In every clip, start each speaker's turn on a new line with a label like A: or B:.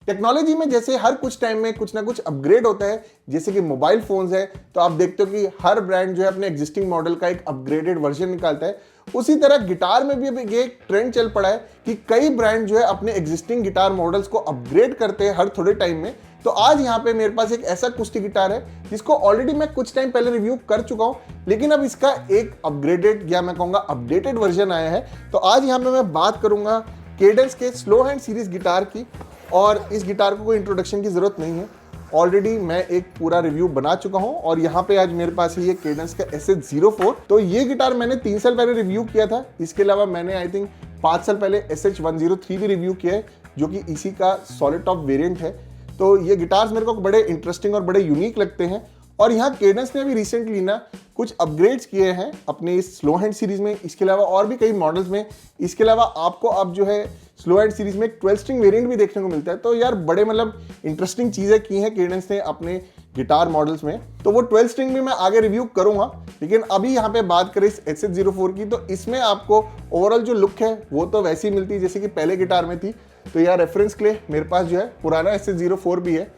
A: Technology में जैसे हर कुछ टाइम में कुछ ना कुछ अपग्रेड होता है, जैसे कि मोबाइल फोन्स है तो आप देखते हो कि हर ब्रांड जो है अपने एग्जिस्टिंग मॉडल का एक अपग्रेडेड वर्जन निकालता है। उसी तरह गिटार में भी अभी ये एक ट्रेंड चल पड़ा है कि कई ब्रांड जो है अपने एग्जिस्टिंग गिटार मॉडल्स को अपग्रेड करते हैं हर थोड़े टाइम में। तो आज यहाँ पे मेरे पास एक ऐसा अकूस्टिक गिटार है जिसको ऑलरेडी मैं कुछ टाइम पहले रिव्यू कर चुका हूँ, लेकिन अब इसका एक अपग्रेडेड या मैं कहूँगा अपडेटेड वर्जन आया है। तो आज यहाँ पे मैं बात करूँगा केडेंस के स्लो हैंड सीरीज गिटार की, और इस गिटार को कोई इंट्रोडक्शन की जरूरत नहीं है, ऑलरेडी मैं एक पूरा रिव्यू बना चुका हूं। और यहाँ पे आज मेरे पास है ये केडेंस का SH-04। तो ये गिटार मैंने 3 साल पहले रिव्यू किया था। इसके अलावा मैंने आई थिंक 5 साल पहले SH-103 भी रिव्यू किया है, जो कि इसी का सॉलिड टॉप वेरिएंट है। तो ये गिटार्स मेरे को बड़े इंटरेस्टिंग और बड़े यूनिक लगते हैं। और यहाँ केडेंस ने अभी रिसेंटली ना कुछ अपग्रेड्स किए हैं अपने इस स्लो हैंड सीरीज में, इसके अलावा और भी कई मॉडल्स में। इसके अलावा आपको अब जो है स्लो हैंड सीरीज में 12 स्ट्रिंग वेरिएंट भी देखने को मिलता है। तो यार बड़े मतलब इंटरेस्टिंग चीजें की हैं केडेंस ने अपने गिटार मॉडल्स में। तो वो 12 स्ट्रिंग भी मैं आगे रिव्यू करूंगा, लेकिन अभी यहाँ पे बात करें इस SH-04 की, तो इसमें आपको ओवरऑल जो लुक है वो तो वैसी ही मिलती है जैसे कि पहले गिटार में थी। तो यार रेफरेंस के लिए मेरे पास जो है पुराना SH-04 भी है।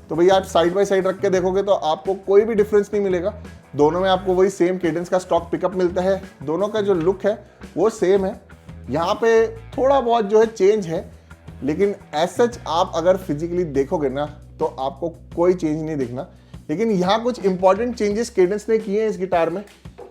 A: तो भैया आप साइड बाय साइड रख के देखोगे तो आपको कोई भी डिफरेंस नहीं मिलेगा, दोनों में आपको वही सेम केडेंस का स्टॉक पिकअप मिलता है। दोनों का जो लुक है वो सेम है, यहाँ पे थोड़ा बहुत जो है चेंज है, लेकिन एज सच आप अगर फिजिकली देखोगे ना तो आपको कोई चेंज नहीं दिखना। लेकिन यहाँ कुछ इंपॉर्टेंट चेंजेस केडेंस ने किए हैं इस गिटार में,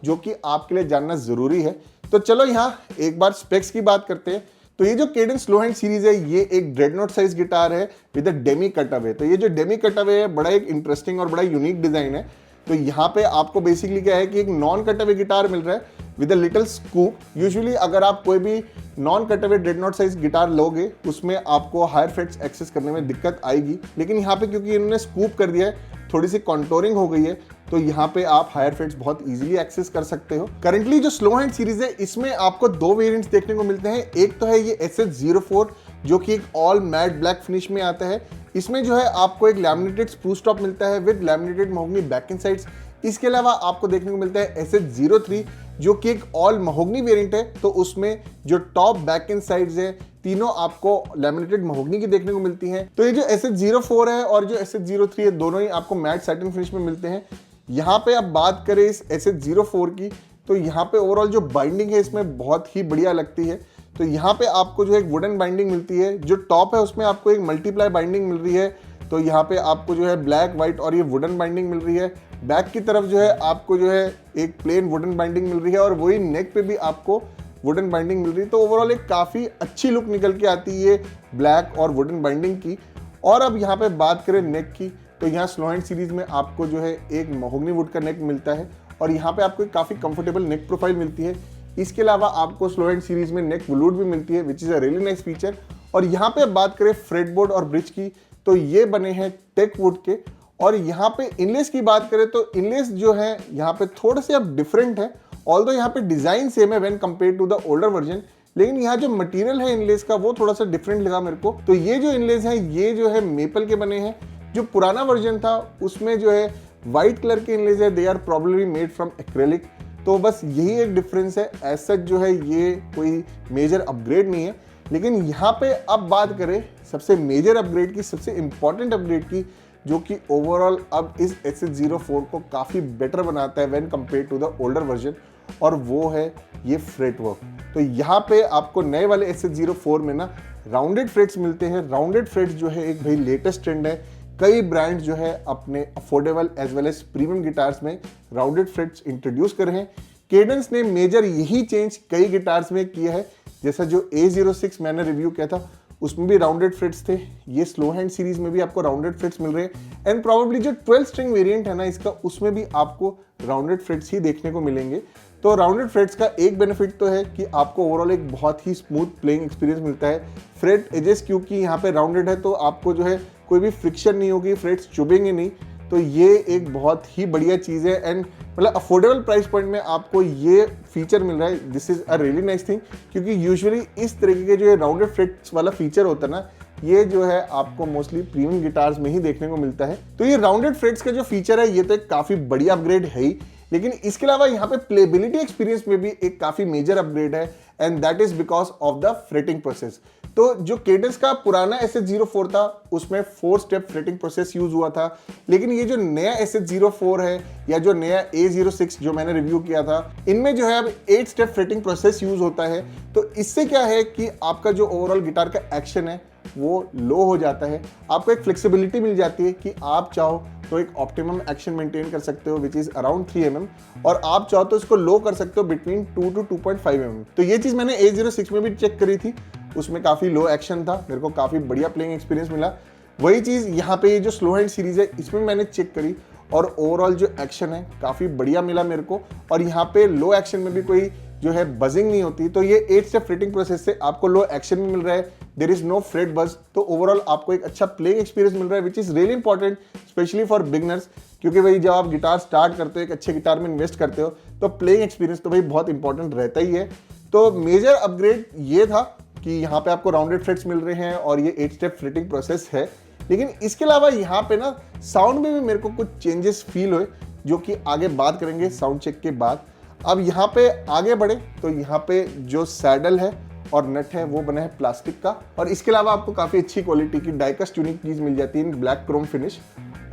A: जो कि आपके लिए जानना जरूरी है। तो चलो यहाँ एक बार स्पेक्स की बात करते हैं। तो ये जो केडेंस स्लो हैंड सीरीज है ये एक ड्रेडनोट साइज गिटार है विद अ डेमी कटअवे। तो ये जो डेमी कटअवे है बड़ा एक इंटरेस्टिंग और बड़ा यूनिक डिजाइन है। तो यहाँ पे आपको बेसिकली क्या है कि एक नॉन कटअवे गिटार मिल रहा है with a little scoop. Usually अगर आप कोई भी नॉन कटअवे ड्रेडनोट साइज गिटार लोगे उसमें आपको हायर फ्रेट्स एक्सेस करने में दिक्कत आएगी, लेकिन यहाँ पे क्योंकि इन्होंने स्कूप कर दिया है, थोड़ी सी कॉन्टोरिंग हो गई है, तो यहाँ पे आप हायर फ्रेट्स बहुत इजीली एक्सेस कर सकते हो। करंटली जो स्लो हैंड सीरीज है इसमें आपको 2 वेरिएंट्स देखने को मिलते हैं। एक तो है ये SH-04 जो कि एक ऑल मैट ब्लैक फिनिश में आता है। इसमें जो है आपको एक लैमिनेटेड स्प्रूस टॉप मिलता है with laminated mahogany back and sides. इसके अलावा आपको देखने को मिलता है SH-03 जो कि एक ऑल महोगनी वेरिएंट है। तो उसमें जो टॉप बैक एंड साइड्स है तीनों आपको लैमिनेटेड महोगनी की देखने को मिलती हैं। तो ये जो SH-04 है और जो SH-03 है दोनों ही आपको मैट सैटिन फिनिश में मिलते हैं। यहाँ पे अब बात करें इस SH-04 की, तो यहाँ पे ओवरऑल जो बाइंडिंग है इसमें बहुत ही बढ़िया लगती है। तो यहाँ पे आपको जो है एक वुडन बाइंडिंग मिलती है, जो टॉप है उसमें आपको एक मल्टीप्लाई बाइंडिंग मिल रही है। तो यहाँ पे आपको जो है ब्लैक व्हाइट और ये वुडन बाइंडिंग मिल रही है। बैक की तरफ जो है आपको जो है एक प्लेन वुडन बाइंडिंग मिल रही है और वही नेक पे भी आपको वुडन बाइंडिंग मिल रही है। तो ओवरऑल एक काफ़ी अच्छी लुक निकल के आती है ब्लैक और वुडन बाइंडिंग की। और अब यहाँ पे बात करें नेक की, तो यहाँ स्लो हैंड सीरीज में आपको जो है एक महोगनी वुड का नेक मिलता है और यहाँ पे आपको एक काफ़ी कंफर्टेबल नेक प्रोफाइल मिलती है। इसके अलावा आपको स्लो हैंड सीरीज में नेक वुलूड भी मिलती है which is a really nice feature. और यहाँ पे बात करें फ्रेटबोर्ड और ब्रिज की, तो ये बने हैं टेक वुड के। और यहाँ पे इनलेस की बात करें तो इनलेस जो है यहाँ पे थोड़े से अब डिफरेंट है, ऑल्दो यहाँ पे डिजाइन सेम है when compare to the older version, लेकिन यहाँ जो मटेरियल है इनलेस का वो थोड़ा सा डिफरेंट लगा मेरे को। तो ये जो इनलेस है ये जो है मेपल के बने हैं। जो पुराना वर्जन था उसमें जो है व्हाइट कलर के इनलेस है, they are probably made from acrylic. तो बस यही एक डिफरेंस है, एज सच जो है ये कोई मेजर अपग्रेड नहीं है। लेकिन यहाँ पे अब बात करें सबसे मेजर अपग्रेड की, सबसे इंपॉर्टेंट अपग्रेड की, जो कि ओवरऑल अब इस SH-04 को काफ़ी बेटर बनाता है when compare to the older version, और वो है ये फ्रेट वर्क। तो यहाँ पे आपको नए वाले SH-04 में ना राउंडेड फ्रेट्स मिलते हैं। राउंडेड फ्रेट्स जो है एक भाई लेटेस्ट ट्रेंड है, कई ब्रांड जो है अपने affordable as well as premium guitars में राउंडेड फ्रेट्स इंट्रोड्यूस कर रहे हैं। केडेंस ने मेजर यही चेंज कई गिटार्स में किया है, जैसा जो A06 मैंने रिव्यू किया था उसमें भी राउंडेड फ्रेट्स थे। ये स्लो हैंड सीरीज में भी आपको राउंडेड फ्रेट्स मिल रहे हैं, एंड प्रोबेबली जो 12 स्ट्रिंग वेरिएंट है ना इसका, उसमें भी आपको राउंडेड फ्रेट्स ही देखने को मिलेंगे। तो राउंडेड फ्रेट्स का एक बेनिफिट तो है कि आपको ओवरऑल एक बहुत ही स्मूथ प्लेइंग एक्सपीरियंस मिलता है। फ्रेट एजेस क्योंकि यहाँ पे राउंडेड है तो आपको जो है कोई भी फ्रिक्शन नहीं होगी, फ्रेट्स चुभेंगे नहीं। तो ये एक बहुत ही बढ़िया चीज़ है, एंड मतलब अफोर्डेबल प्राइस पॉइंट में आपको ये फीचर मिल रहा है। This is a really nice thing, क्योंकि यूजुअली इस तरीके के जो राउंडेड फ्रेट्स वाला फीचर होता है ना, ये जो है आपको मोस्टली प्रीमियम गिटार्स में ही देखने को मिलता है। तो ये राउंडेड फ्रेट्स का जो फीचर है ये तो एक काफ़ी बढ़िया अपग्रेड है ही, लेकिन इसके अलावा यहाँ पे प्लेबिलिटी एक्सपीरियंस में भी एक काफ़ी मेजर अपग्रेड है, and that is because of the fretting process. तो जो केडेंस का पुराना SS04 था उसमें 4 स्टेप फ्रेटिंग प्रोसेस यूज हुआ था, लेकिन ये जो नया SS04 है या जो नया A06 जो मैंने रिव्यू किया था, इनमें जो है अब 8 स्टेप फ्रेटिंग प्रोसेस यूज होता है। तो इससे क्या है कि आपका जो ओवरऑल गिटार का एक्शन है वो लो हो जाता है, आपको एक फ्लेक्सिबिलिटी मिल जाती है कि आप चाहो तो एक ऑप्टिमम एक्शन मेंटेन कर सकते हो विच इज अराउंड 3 mm, और आप चाहो तो इसको लो कर सकते हो बिटवीन 2 to 2.5 mm। तो ये चीज मैंने A06 में भी चेक करी थी, उसमें काफी लो एक्शन था, मेरे को काफी बढ़िया प्लेइंग एक्सपीरियंस मिला। वही चीज यहाँ पे ये जो स्लो हैंड सीरीज है इसमें मैंने चेक करी और ओवरऑल जो एक्शन है काफी बढ़िया मिला मेरे को, और यहाँ पे लो एक्शन में भी कोई जो है बजिंग नहीं होती। तो ये 8 स्टेप फ्रेटिंग प्रोसेस से आपको लो एक्शन में मिल रहा है, देयर इज नो फ्रेट बज, तो ओवरऑल आपको एक अच्छा प्लेइंग एक्सपीरियंस मिल रहा है which is really important specially for beginners, क्योंकि भाई जब आप गिटार स्टार्ट करते हो, एक अच्छे गिटार में इन्वेस्ट करते हो, तो प्लेइंग एक्सपीरियंस तो भाई बहुत इंपॉर्टेंट रहता ही है। तो मेजर अपग्रेड ये था कि यहाँ पे आपको राउंडेड फ्रेट्स मिल रहे हैं और ये 8 स्टेप फ्रेटिंग प्रोसेस है, लेकिन इसके अलावा यहाँ पे ना साउंड में भी मेरे को कुछ चेंजेस फील हुए जो कि आगे बात करेंगे साउंड चेक के बाद। अब यहाँ पे आगे बढ़े तो यहाँ पे जो सैडल है और नट है वो बना है प्लास्टिक का, और इसके अलावा आपको काफी अच्छी क्वालिटी की डाइकास्ट ट्यूनिंग चीज मिल जाती है इन ब्लैक क्रोम फिनिश।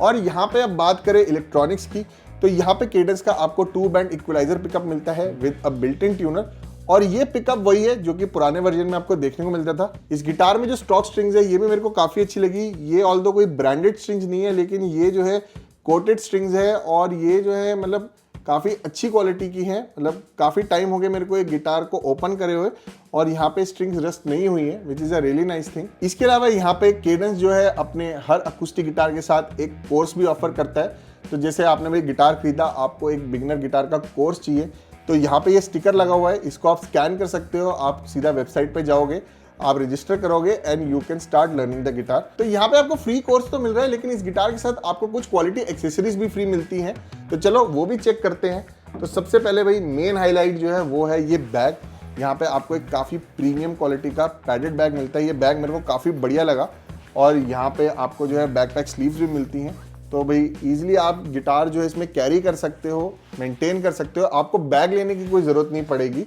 A: और यहाँ पे अब बात करें इलेक्ट्रॉनिक्स की, तो यहाँ पे केडेंस का आपको 2 बैंड इक्वलाइजर पिकअप मिलता है with a built in tuner, और ये पिकअप वही है जो कि पुराने वर्जन में आपको देखने को मिलता था। इस गिटार में जो स्टॉक स्ट्रिंग्स है ये भी मेरे को काफी अच्छी लगी, ये ऑल्दो कोई ब्रांडेड स्ट्रिंग्स नहीं है, लेकिन ये जो है कोटेड स्ट्रिंग्स है, और ये जो है मतलब काफ़ी अच्छी क्वालिटी की है, मतलब काफ़ी टाइम हो गया मेरे को एक गिटार को ओपन करे हुए, और यहाँ पे स्ट्रिंग्स रस्ट नहीं हुई है which is a really nice thing. इसके अलावा यहाँ पे केडेंस जो है अपने हर अकूस्टिक गिटार के साथ एक कोर्स भी ऑफर करता है। तो जैसे आपने भाई गिटार खरीदा, आपको एक बिगिनर गिटार का कोर्स चाहिए, तो यहाँ पे ये स्टिकर लगा हुआ है, इसको आप स्कैन कर सकते हो, आप सीधा वेबसाइट पे जाओगे, आप रजिस्टर करोगे and you can start learning the guitar. तो यहाँ पे आपको फ्री कोर्स तो मिल रहा है, लेकिन इस गिटार के साथ आपको कुछ क्वालिटी एक्सेसरीज भी फ्री मिलती हैं, तो चलो वो भी चेक करते हैं। तो सबसे पहले भाई मेन हाईलाइट जो है वो है ये बैग। यहाँ पे आपको एक काफ़ी प्रीमियम क्वालिटी का पैडेड बैग मिलता है, ये बैग मेरे को काफ़ी बढ़िया लगा, और यहाँ पे आपको जो है बैकपैक स्लीव्स भी मिलती हैं, तो भाई इजीली आप गिटार जो है इसमें कैरी कर सकते हो, मेंटेन कर सकते हो, आपको बैग लेने की कोई ज़रूरत नहीं पड़ेगी।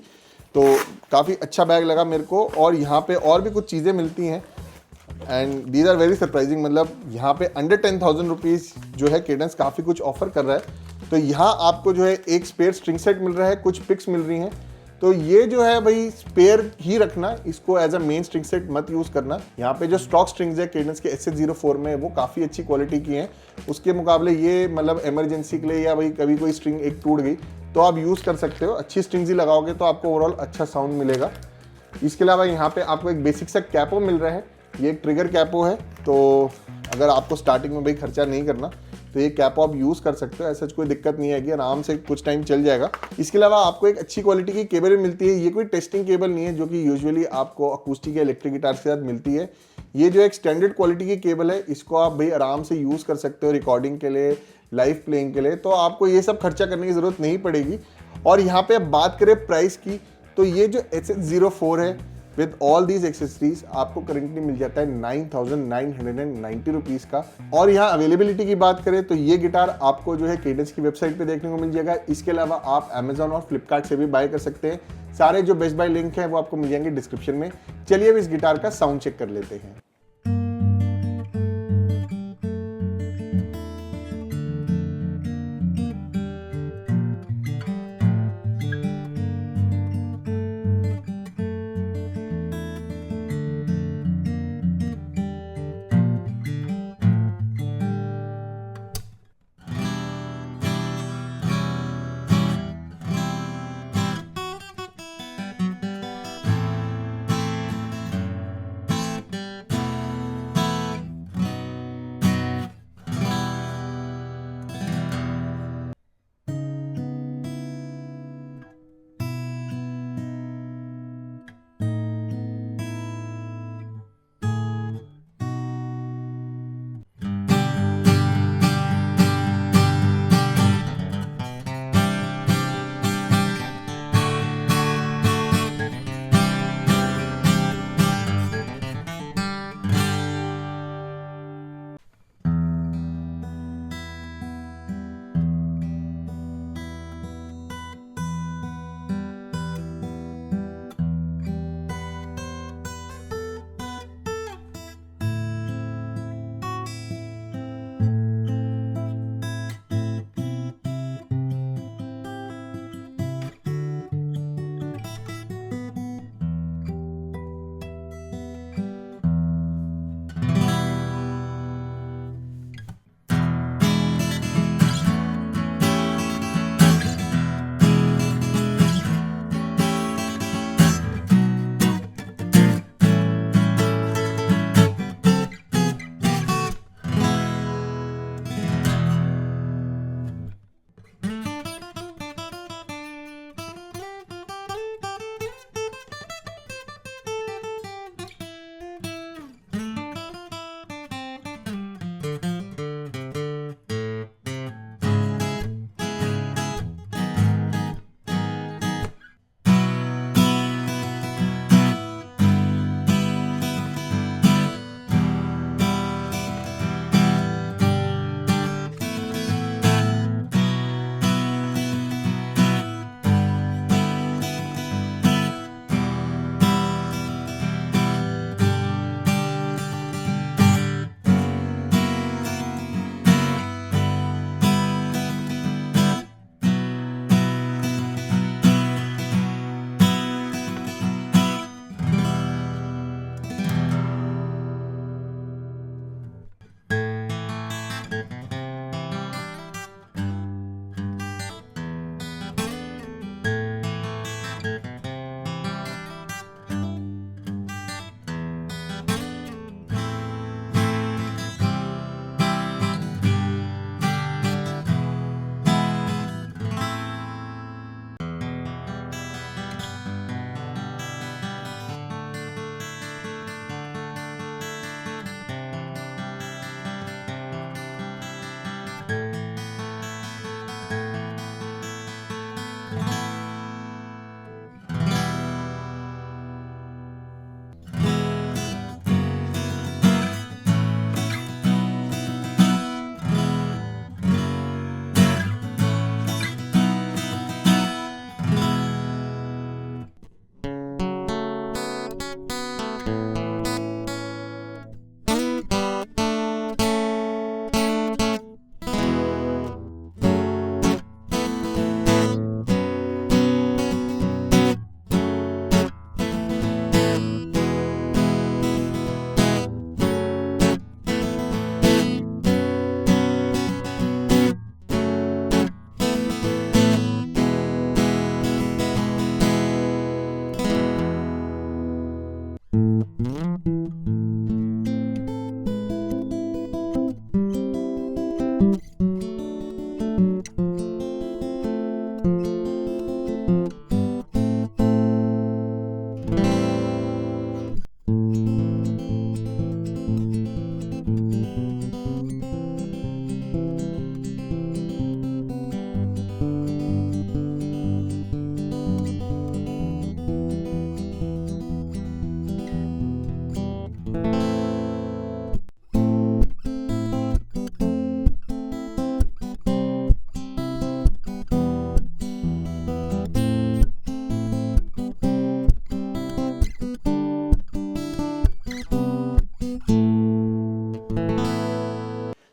A: तो काफ़ी अच्छा बैग लगा मेरे को, और यहाँ पे और भी कुछ चीज़ें मिलती हैं and these are very surprising. मतलब यहाँ पे अंडर 10,000 रुपीज़ जो है केडेंस काफ़ी कुछ ऑफर कर रहा है। तो यहाँ आपको जो है एक स्पेयर स्ट्रिंग सेट मिल रहा है, कुछ पिक्स मिल रही हैं, तो ये जो है भाई स्पेयर ही रखना, इसको as a main string set मत यूज़ करना। यहाँ पे जो स्टॉक स्ट्रिंग्स है केडेंस के SS04 में वो काफ़ी अच्छी क्वालिटी की हैं, उसके मुकाबले ये मतलब इमरजेंसी के लिए या भाई कभी कोई स्ट्रिंग एक टूट गई तो आप यूज़ कर सकते हो, अच्छी स्ट्रिंग्स ही लगाओगे तो आपको ओवरऑल अच्छा साउंड मिलेगा। इसके अलावा यहाँ पे आपको एक बेसिक सा कैपो मिल रहा है, ये एक ट्रिगर कैपो है, तो अगर आपको स्टार्टिंग में भाई खर्चा नहीं करना तो ये कैपो आप यूज़ कर सकते हो, ऐसा कोई दिक्कत नहीं आएगी, आराम से कुछ टाइम चल जाएगा। इसके अलावा आपको एक अच्छी क्वालिटी की केबल भी मिलती है, ये कोई टेस्टिंग केबल नहीं है जो कि यूजुअली आपको अकूस्टिक या इलेक्ट्रिक गिटार के साथ मिलती है। ये जो एक स्टैंडर्ड क्वालिटी की केबल है, इसको आप भाई आराम से यूज़ कर सकते हो रिकॉर्डिंग के लिए, लाइव प्लेइंग के लिए, तो आपको ये सब खर्चा करने की ज़रूरत नहीं पड़ेगी। और यहाँ पे अब बात करें प्राइस की, तो ये जो SS04 है विद ऑल दीज एक्सेसरीज आपको करेंटली मिल जाता है 9,990 रुपीज़ का। और यहाँ अवेलेबिलिटी की बात करें तो ये गिटार आपको जो है केडेंस की वेबसाइट पे देखने को मिल जाएगा, इसके अलावा आप अमेजॉन और फ्लिपकार्ट से भी बाय कर सकते हैं। सारे जो बेस्ट बाय लिंक हैं वो आपको मिल जाएंगे डिस्क्रिप्शन में। चलिए अब इस गिटार का साउंड चेक कर लेते हैं।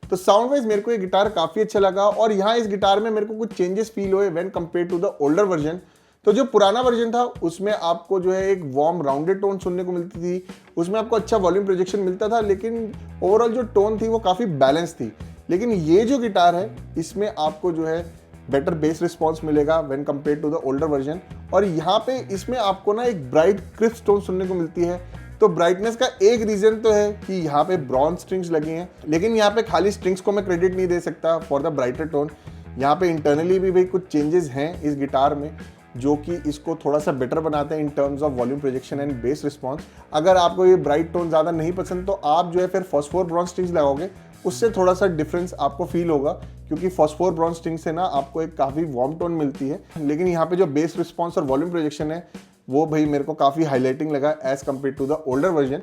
A: तो साउंड वाइज मेरे को ये गिटार काफी अच्छा लगा और यहाँ इस गिटार में मेरे को कुछ चेंजेस फील हुए when compare to the older version. तो जो पुराना वर्जन था उसमें आपको जो है एक वार्म राउंडेड टोन सुनने को मिलती थी, उसमें आपको अच्छा वॉल्यूम प्रोजेक्शन मिलता था, लेकिन ओवरऑल जो टोन थी वो काफ़ी बैलेंस थी। लेकिन ये जो गिटार है इसमें आपको जो है बेटर बेस रिस्पॉन्स मिलेगा when compare to the older version. और यहाँ पे इसमें आपको ना एक ब्राइट क्रिस्प टोन सुनने को मिलती है। तो ब्राइटनेस का एक रीजन तो है कि यहाँ पे ब्रॉन्ज स्ट्रिंग्स लगी हैं, लेकिन यहाँ पे खाली स्ट्रिंग्स को मैं क्रेडिट नहीं दे सकता फॉर द ब्राइटर टोन। यहाँ पे इंटरनली भी भाई कुछ चेंजेस हैं इस गिटार में जो कि इसको थोड़ा सा बेटर बनाते हैं in terms of volume projection and base response. अगर आपको ये ब्राइट टोन ज़्यादा नहीं पसंद तो आप जो है फिर फॉस्फोर ब्रॉन्ज स्ट्रिंग्स लगाओगे, उससे थोड़ा सा डिफरेंस आपको फील होगा, क्योंकि फॉस्फोर ब्रॉन्ज स्ट्रिंग से ना आपको एक काफ़ी वार्म टोन मिलती है। लेकिन यहाँ पे जो बेस रिस्पॉन्स और वॉल्यूम प्रोजेक्शन है वो भाई मेरे को काफ़ी हाईलाइटिंग लगा as compare to the older version.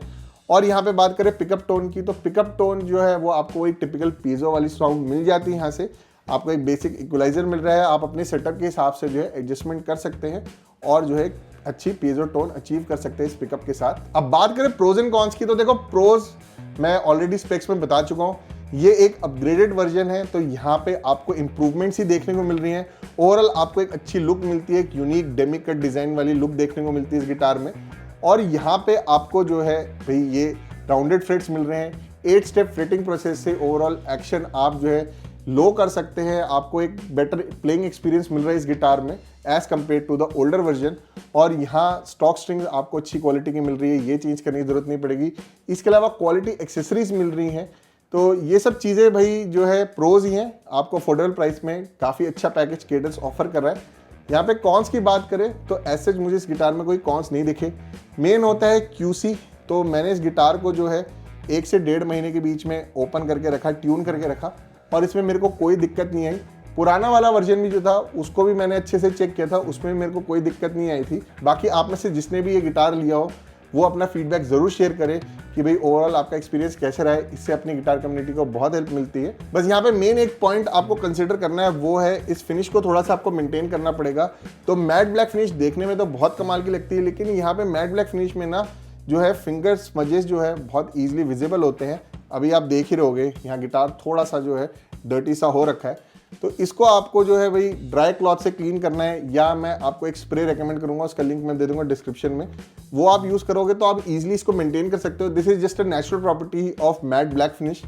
A: और यहाँ पे बात करें पिकअप टोन की, तो पिकअप टोन जो है वो आपको एक टिपिकल पीजो वाली साउंड मिल जाती है। यहाँ से आपको एक बेसिक इक्वलाइजर मिल रहा है, आप अपने सेटअप के हिसाब से जो है एडजस्टमेंट कर सकते हैं और जो है अच्छी पीजो टोन अचीव कर सकते हैं इस पिकअप के साथ। अब बात करें प्रोज एंड कॉन्स की, तो देखो प्रोज मैं ऑलरेडी स्पेक्स में बता चुका हूँ, ये एक अपग्रेडेड वर्जन है, तो यहाँ पे आपको इंप्रूवमेंट्स ही देखने को मिल रही हैं। ओवरऑल आपको एक अच्छी लुक मिलती है, एक यूनिक डेमी कट डिजाइन वाली लुक देखने को मिलती है इस गिटार में। और यहाँ पे आपको जो है भाई ये राउंडेड फ्रेट्स मिल रहे हैं, 8 स्टेप फ्रेटिंग प्रोसेस से ओवरऑल एक्शन आप जो है लो कर सकते हैं। आपको एक बेटर प्लेइंग एक्सपीरियंस मिल रहा है इस गिटार में as compare to the older version. और यहाँ स्टॉक स्ट्रिंग्स आपको अच्छी क्वालिटी की मिल रही है, ये चेंज करने की जरूरत नहीं पड़ेगी। इसके अलावा क्वालिटी एक्सेसरीज मिल रही हैं, तो ये सब चीज़ें भाई जो है प्रोज ही हैं। आपको अफोर्डेबल प्राइस में काफ़ी अच्छा पैकेज केडेंस ऑफर कर रहा है। यहाँ पे कॉन्स की बात करें तो ऐसे मुझे इस गिटार में कोई कॉन्स नहीं दिखे। मेन होता है QC, तो मैंने इस गिटार को जो है 1 से 1.5 महीने के बीच में ओपन करके रखा, ट्यून करके रखा, और इसमें मेरे को कोई दिक्कत नहीं आई। पुराना वाला वर्जन भी जो था उसको भी मैंने अच्छे से चेक किया था, उसमें मेरे को कोई दिक्कत नहीं आई थी। बाकी आप में से जिसने भी ये गिटार लिया हो वो अपना फीडबैक ज़रूर शेयर करें कि भाई ओवरऑल आपका एक्सपीरियंस कैसे रहा है। इससे अपनी गिटार कम्युनिटी को बहुत हेल्प मिलती है। बस यहाँ पे मेन एक पॉइंट आपको कंसिडर करना है, वो है इस फिनिश को थोड़ा सा आपको मेंटेन करना पड़ेगा। तो मैट ब्लैक फिनिश देखने में तो बहुत कमाल की लगती है, लेकिन यहाँ पे मैट ब्लैक फिनिश में ना जो है फिंगर स्मजेस जो है बहुत ईजिली विजिबल होते हैं। अभी आप देख ही रहोगे यहाँ गिटार थोड़ा सा जो है डर्टी सा हो रखा है, तो इसको आपको जो है भाई ड्राई क्लॉथ से क्लीन करना है, या मैं आपको एक स्प्रे रेकमेंड करूंगा, उसका लिंक मैं दे दूंगा डिस्क्रिप्शन में। वो आप यूज़ करोगे तो आप इजीली इसको मेंटेन कर सकते हो। This is just a natural property of matte black finish.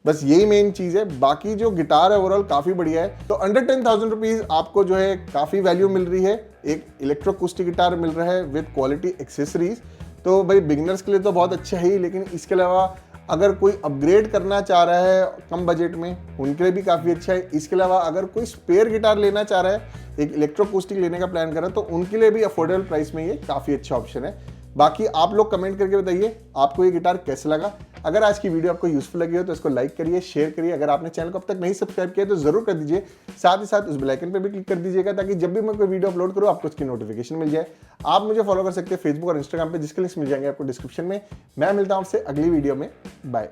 A: बस यही मेन चीज़ है, बाकी जो गिटार है ओवरऑल काफ़ी बढ़िया है। तो अंडर 10,000 रुपीज़ आपको जो है काफ़ी वैल्यू मिल रही है, एक इलेक्ट्रोअकूस्टिक गिटार मिल रहा है विद क्वालिटी एक्सेसरीज। तो भाई बिगिनर्स के लिए तो बहुत अच्छा है ही, लेकिन इसके अलावा अगर कोई अपग्रेड करना चाह रहा है कम बजट में उनके लिए भी काफ़ी अच्छा है। इसके अलावा अगर कोई स्पेयर गिटार लेना चाह रहा है, एक इलेक्ट्रोअकूस्टिक लेने का प्लान कर रहा है, तो उनके लिए भी अफोर्डेबल प्राइस में ये काफ़ी अच्छा ऑप्शन है। बाकी आप लोग कमेंट करके बताइए आपको ये गिटार कैसा लगा। अगर आज की वीडियो आपको यूजफुल लगी हो तो इसको लाइक करिए, शेयर करिए। अगर आपने चैनल को अब तक नहीं सब्सक्राइब किया तो जरूर कर दीजिए। साथ ही साथ उस बेल आइकन पर भी क्लिक कर दीजिएगा ताकि जब भी मैं कोई वीडियो अपलोड करूँ आपको उसकी नोटिफिकेशन मिल जाए। आप मुझे फॉलो कर सकते हैं फेसबुक और इंस्टाग्राम पे, जिसके लिंक्स मिल जाएंगे आपको डिस्क्रिप्शन में। मैं मिलता हूँ आपसे अगली वीडियो में। बाय।